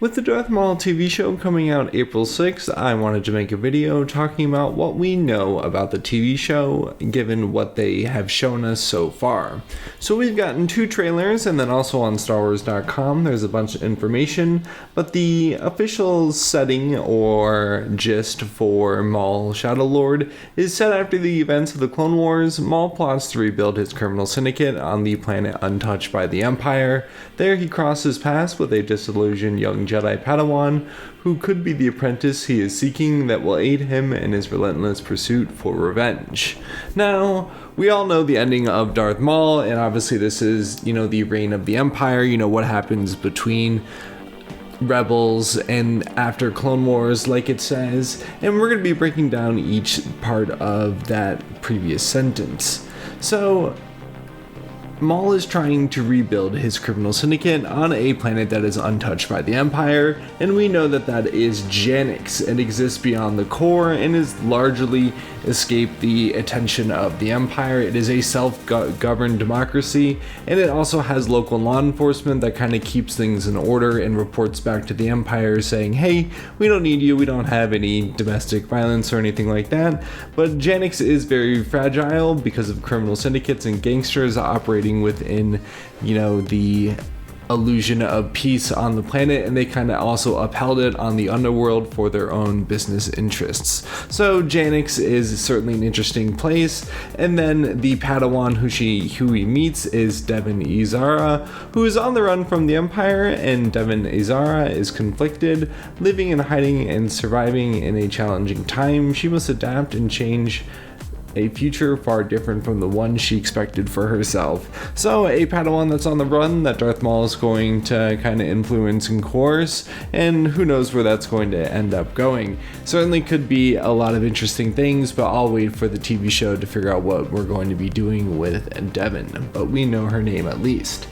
With the Darth Maul TV show coming out April 6th, I wanted to make a video talking about what we know about the TV show, given what they have shown us so far. So we've gotten 2 trailers, and then also on StarWars.com there's a bunch of information, but the official setting or gist for Maul Shadow Lord is set after the events of the Clone Wars. Maul plots to rebuild his criminal syndicate on the planet untouched by the Empire. There he crosses paths with a disillusioned young Jedi Padawan who could be the apprentice he is seeking that will aid him in his relentless pursuit for revenge. Now, we all know the ending of Darth Maul, and obviously this is, the reign of the Empire, what happens between Rebels and after Clone Wars, like it says, and we're going to be breaking down each part of that previous sentence. So, Maul is trying to rebuild his criminal syndicate on a planet that is untouched by the Empire, and we know that that is Janix. It exists beyond the core and has largely escaped the attention of the Empire. It is a self-governed democracy, and it also has local law enforcement that kind of keeps things in order and reports back to the Empire saying, hey, we don't need you, we don't have any domestic violence or anything like that. But Janix is very fragile because of criminal syndicates and gangsters operating within, the illusion of peace on the planet, and they kind of also upheld it on the underworld for their own business interests. So Janix is certainly an interesting place, and then the Padawan who he meets is Devin Izara, who is on the run from the Empire, and Devin Izara is conflicted, living and hiding and surviving in a challenging time. She must adapt and change a future far different from the one she expected for herself. So a Padawan that's on the run that Darth Maul is going to kind of influence and course, and who knows where that's going to end up going. Certainly could be a lot of interesting things, but I'll wait for the TV show to figure out what we're going to be doing with Devin, but we know her name at least.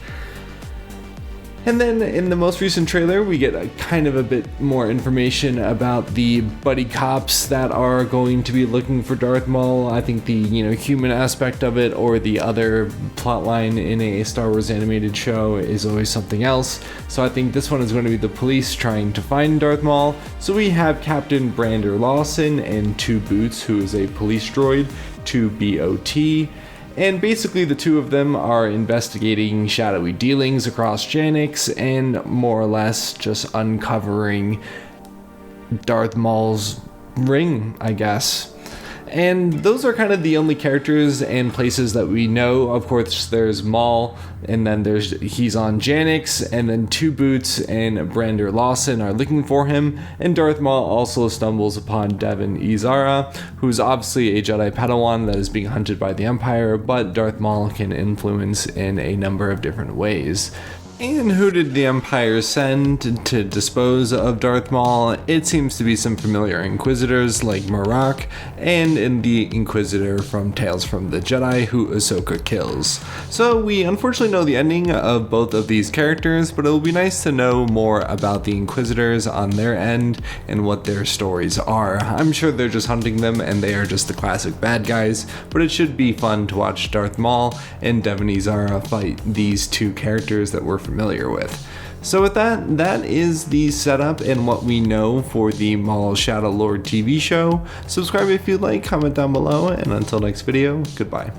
And then in the most recent trailer, we get a bit more information about the buddy cops that are going to be looking for Darth Maul. I think the human aspect of it, or the other plotline in a Star Wars animated show, is always something else. So I think this one is going to be the police trying to find Darth Maul. So we have Captain Brander Lawson and 2 Boots, who is a police droid, 2 BOT. And basically the 2 of them are investigating shadowy dealings across Janix and more or less just uncovering Darth Maul's ring, I guess. And those are kind of the only characters and places that we know. Of course, there's Maul, and then he's on Janix, and then 2 Boots and Brander Lawson are looking for him, and Darth Maul also stumbles upon Devin Izara, who's obviously a Jedi Padawan that is being hunted by the Empire, but Darth Maul can influence in a number of different ways. And who did the Empire send to dispose of Darth Maul? It seems to be some familiar Inquisitors like Marok, and in the Inquisitor from Tales from the Jedi who Ahsoka kills. So we unfortunately know the ending of both of these characters, but it'll be nice to know more about the Inquisitors on their end and what their stories are. I'm sure they're just hunting them and they are just the classic bad guys, but it should be fun to watch Darth Maul and Devin Izara fight these 2 characters that we're familiar with. So with that is the setup and what we know for the Maul Shadow Lord TV show. Subscribe if you'd like, comment down below, and until next video, goodbye.